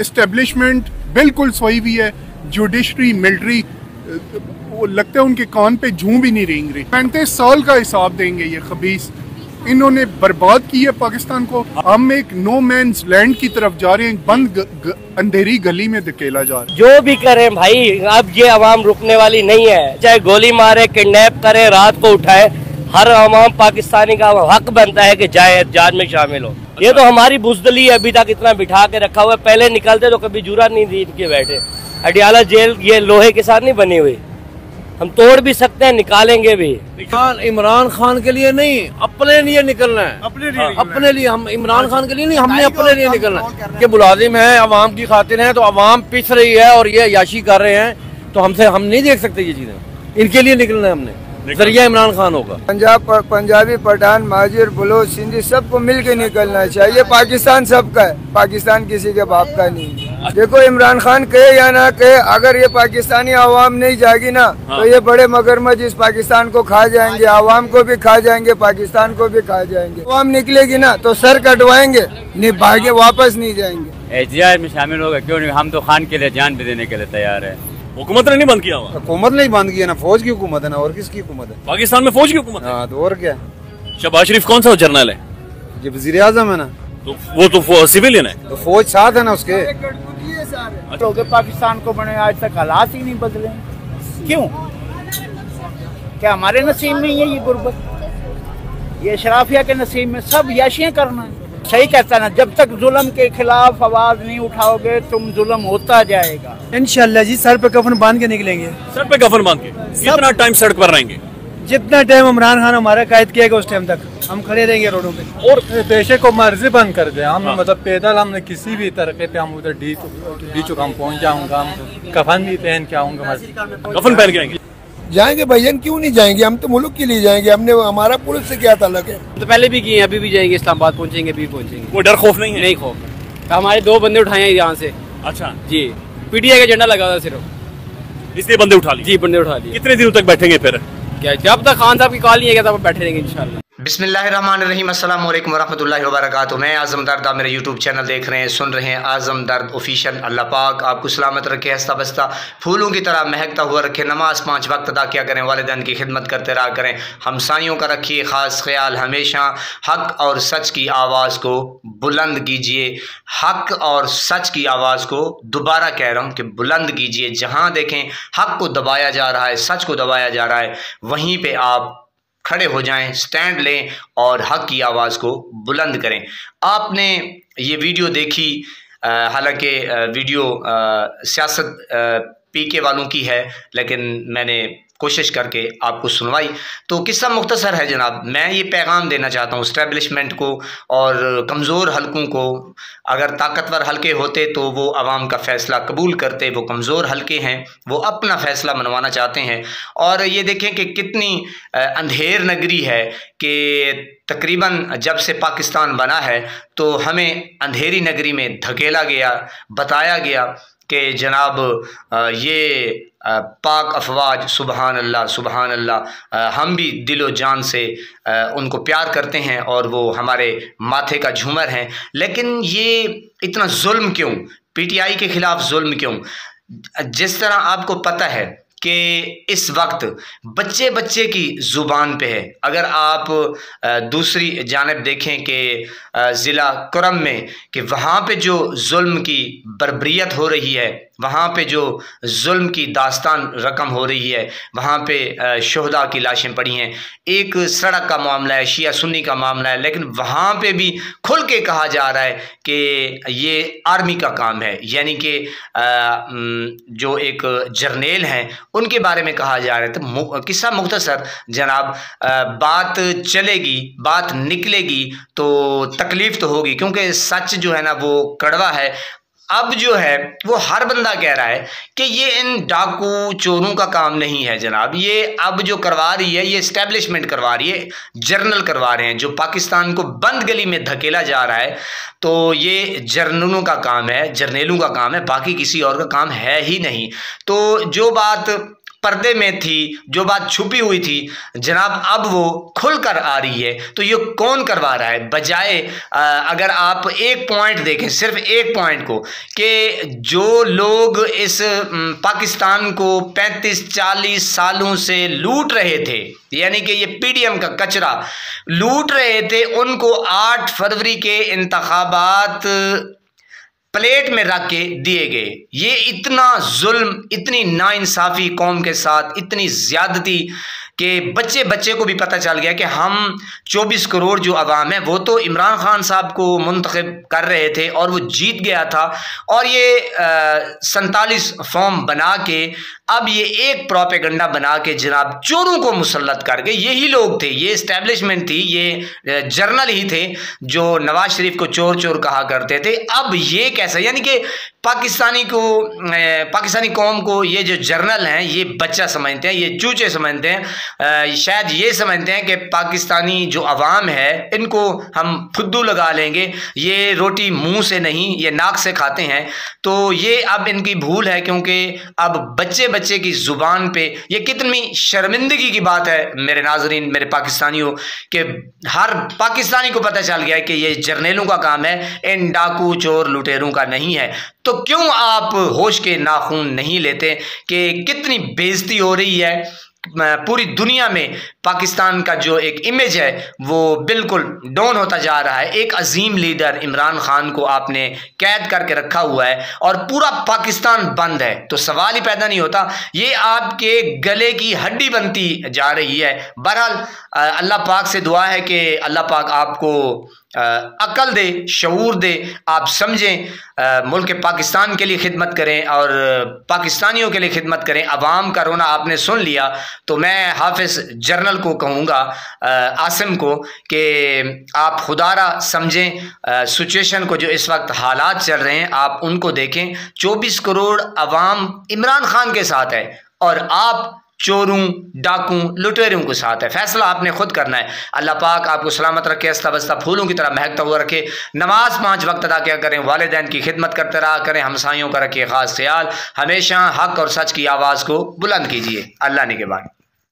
Establishment बिल्कुल सोई हुई है, जुडिशरी मिलिट्री वो लगता है उनके कान पे जूं भी नहीं रेंग रही। 35 साल का हिसाब देंगे ये खबीस, इन्होंने बर्बाद की है पाकिस्तान को। हम एक नो मैन्स लैंड की तरफ जा रहे हैं, बंद अंधेरी गली में धकेला जा रहा है। जो भी करें भाई, अब ये अवाम रुकने वाली नहीं है, चाहे गोली मारे, किडनैप करे, रात को उठाए, हर अवाम पाकिस्तानी का हक बनता है कि जाए एहतजाज में शामिल हो। ये तो हमारी बुजदली है, अभी तक इतना बिठा के रखा हुआ है। पहले निकलते तो कभी जुरा नहीं दी के बैठे। अडियाला जेल ये लोहे के साथ नहीं बनी हुई, हम तोड़ भी सकते हैं, निकालेंगे भी। इमरान खान के लिए नहीं, अपने लिए निकलना है। अपने लिए हम इमरान खान के लिए नहीं, हमने अपने लिए निकलना है। कि मुलाजिम है, अवाम की खातिर है, तो अवाम पिस रही है और ये याशी कर रहे हैं, तो हम नहीं देख सकते ये चीजें। इनके लिए निकलना है हमने, जरिया इमरान खान होगा। पंजाबी, पठान, महाजिर, बलोच, सिंधी सबको मिल के निकलना चाहिए। पाकिस्तान सबका है, पाकिस्तान किसी के बाप का नहीं। देखो इमरान खान कहे या ना कहे, अगर ये पाकिस्तानी आवाम नहीं जागी ना तो ये बड़े मगरमच्छ इस पाकिस्तान को खा जाएंगे, आवाम को भी खा जाएंगे, पाकिस्तान को भी खा जाएंगे। आवाम निकलेगी ना तो सर कटवाएंगे, नहीं भागे वापस नहीं जाएंगे। एहतिजाज में शामिल होगा, क्यों नहीं? हम तो खान के लिए जान भी देने के लिए तैयार है। हुकूमत ने नहीं बंद किया हुआ। हुकूमत ने बंद किया ना, फौज की हुकूमत है ना, और किसकी हुकूमत है? पाकिस्तान में फौज की हुकूमत है। हाँ तो और क्या? शहबाज शरीफ कौन सा जर्नल है? ये वजीर आजम है ना, तो वो तो सिविलियन है, तो फौज साथ है ना उसके। तो पाकिस्तान को बने आज तक हालात ही नहीं बदले, क्यों? क्या हमारे नसीब में ये गुर्बत, ये शराफिया के नसीब में? सब याशियां करना है। सही कहता ना, जब तक जुल्म के खिलाफ आवाज नहीं उठाओगे तुम जुल्म होता जाएगा। इंशाल्लाह जी, सर पे कफन बांध के निकलेंगे। सर पे कफन बांध के कितना टाइम सड़क पर रहेंगे? जितना टाइम इमरान खान हमारा कैद किएगा उस टाइम तक हम खड़े रहेंगे रोडों पे। और पेशे को मर्जी बंद कर दे। हम मतलब पैदल हमने किसी भी तरीके पे हम उधर डी चुका हम पहुँच जाऊंगा, हम कफन भी पहन के आऊंगा। कफन पहन के आएंगे? जाएंगे भैया, क्यों नहीं जाएंगे? हम तो मुल्क के लिए जाएंगे, हमने हमारा पुलिस से क्या ताल्लुक है? तो पहले भी किए, अभी भी जाएंगे, इस्लामाबाद पहुंचेंगे, अभी पहुंचेंगे। कोई डर खौफ नहीं है? नहीं खौफ। हमारे 2 बंदे उठाए हैं यहाँ से। अच्छा जी, पीटीआई का झंडा लगा हुआ सिर्फ, इसलिए बंदे उठा लिए? जी, बंदे उठा लिए। कितने दिनों तक बैठेंगे फिर? क्या जब तक खान साहब की कॉल नहीं है तब बैठे रहेंगे इंशाल्लाह। बिस्मिल्लाहिर्रहमानिर्रहीम, अस्सलाम वालेकुम वरहमतुल्लाहि वबरकातुहू। मैं आज़म दर्द, आप मेरे यूट्यूब चैनल देख रहे हैं, सुन रहे हैं आज़म दर्द ऑफिशियल। अल्लाह पाक आपको सलामत रखे, हंसता बसता फूलों की तरह महकता हुआ रखे। नमाज 5 वक्त अदा किया करें, वालिदैन की खिदमत करते रहा करें। हमसायों का रखिए ख़ास ख्याल, हमेशा हक़ और सच की आवाज़ को बुलंद कीजिए। हक़ और सच की आवाज़ को दोबारा कह रहा हूँ कि बुलंद कीजिए। जहाँ देखें हक़ को दबाया जा रहा है, सच को दबाया जा रहा है, वहीं पर आप खड़े हो जाएं, स्टैंड लें और हक की आवाज़ को बुलंद करें। आपने ये वीडियो देखी, हालांकि वीडियो सियासत पीके वालों की है, लेकिन मैंने कोशिश करके आपको सुनवाई। तो किस्सा मुख्तसर है जनाब। मैं ये पैगाम देना चाहता हूँ इस्टेब्लिशमेंट को और कमज़ोर हलकों को। अगर ताकतवर हलके होते तो वो आवाम का फ़ैसला कबूल करते, वो कमज़ोर हलके हैं, वो अपना फ़ैसला मनवाना चाहते हैं। और ये देखें कि कितनी अंधेर नगरी है कि तकरीबन जब से पाकिस्तान बना है तो हमें अंधेरी नगरी में धकेला गया, बताया गया कि जनाब ये पाक अफवाज, सुबहान अल्लाह सुबहान अल्लाह, हम भी दिलो जान से उनको प्यार करते हैं और वो हमारे माथे का झूमर हैं। लेकिन ये इतना जुल्म क्यों? पीटीआई के ख़िलाफ़ जुल्म क्यों? जिस तरह आपको पता है कि इस वक्त बच्चे बच्चे की ज़ुबान पे है। अगर आप दूसरी जानिब देखें कि ज़िला कुरम में कि वहाँ पे जो जुल्म की बर्बरियत हो रही है, वहाँ पे जो जुल्म की दास्तान रकम हो रही है, वहाँ पे शुहदा की लाशें पड़ी हैं। एक सड़क का मामला है, शिया सुन्नी का मामला है, लेकिन वहाँ पे भी खुल के कहा जा रहा है कि ये आर्मी का काम है। यानी कि जो एक जर्नेल हैं उनके बारे में कहा जा रहा है। तो किस्सा मुख्तसर जनाब, बात चलेगी, बात निकलेगी तो तकलीफ़ तो होगी, क्योंकि सच जो है ना वो कड़वा है। अब जो है वो हर बंदा कह रहा है कि ये इन डाकू चोरों का काम नहीं है जनाब। ये अब जो करवा रही है ये इस्टेब्लिशमेंट करवा रही है, जर्नल करवा रहे हैं। जो पाकिस्तान को बंद गली में धकेला जा रहा है तो ये जर्नलों का काम है, जर्नेलों का काम है, बाकी किसी और का काम है ही नहीं। तो जो बात पर्दे में थी, जो बात छुपी हुई थी जनाब, अब वो खुलकर आ रही है। तो ये कौन करवा रहा है? बजाय अगर आप एक पॉइंट देखें, सिर्फ एक पॉइंट को, कि जो लोग इस पाकिस्तान को 35-40 सालों से लूट रहे थे, यानी कि ये पीडीएम का कचरा लूट रहे थे, उनको 8 फरवरी के इंतखाबात प्लेट में रख के दिए गए। ये इतना जुल्म, इतनी नाइंसाफ़ी कौम के साथ, इतनी ज़्यादती कि बच्चे बच्चे को भी पता चल गया कि हम 24 करोड़ जो अवाम है वो तो इमरान खान साहब को मुंतखब कर रहे थे और वो जीत गया था, और ये 47 फॉर्म बना के अब ये एक प्रोपेगेंडा बना के जनाब चोरों को मुसल्लत करके, यही लोग थे, ये इस्टेब्लिशमेंट थी, ये जर्नल ही थे जो नवाज शरीफ को चोर चोर कहा करते थे। अब ये कैसा, यानी कि पाकिस्तानी कौम को ये जो जर्नल हैं ये बच्चा समझते हैं, ये चूचे समझते हैं, शायद ये समझते हैं कि पाकिस्तानी जो अवाम है इनको हम फुद्दू लगा लेंगे, ये रोटी मुंह से नहीं ये नाक से खाते हैं। तो ये अब इनकी भूल है, क्योंकि अब बच्चे बच्चे की ज़ुबान पे, ये कितनी शर्मिंदगी की बात है मेरे नाजरीन, मेरे पाकिस्तानियों, कि हर पाकिस्तानी को पता चल गया है कि ये जर्नलों का काम है, इन डाकू चोर लुटेरों का नहीं है। तो क्यों आप होश के नाखून नहीं लेते कि कितनी बेइज्जती हो रही है पूरी दुनिया में? पाकिस्तान का जो एक इमेज है वो बिल्कुल डाउन होता जा रहा है। एक अजीम लीडर इमरान खान को आपने कैद करके रखा हुआ है और पूरा पाकिस्तान बंद है, तो सवाल ही पैदा नहीं होता, ये आपके गले की हड्डी बनती जा रही है। बहरहाल अल्लाह पाक से दुआ है कि अल्लाह पाक आपको अकल दे, शऊर दे, आप समझें, मुल्क पाकिस्तान के लिए खिदमत करें और पाकिस्तानियों के लिए खिदमत करें। अवाम का रोना आपने सुन लिया, तो मैं हाफिज़ जर्नल को कहूँगा, आसिम को, कि आप खुदारा समझें सिचुएशन को, जो इस वक्त हालात चल रहे हैं आप उनको देखें। 24 करोड़ अवाम इमरान खान के साथ है और आप चोरों डाकू लुटेरों के साथ है। फैसला आपने खुद करना है। अल्लाह पाक आपको सलामत रखे, हंसता बसता फूलों की तरह महकता हुआ रखे। नमाज 5 वक्त अदा किया करें, वालिदैन की खिदमत करते रहा करें, हमसायों का रखिए खास ख्याल। हमेशा हक और सच की आवाज़ को बुलंद कीजिए। अल्लाह ने के बाद।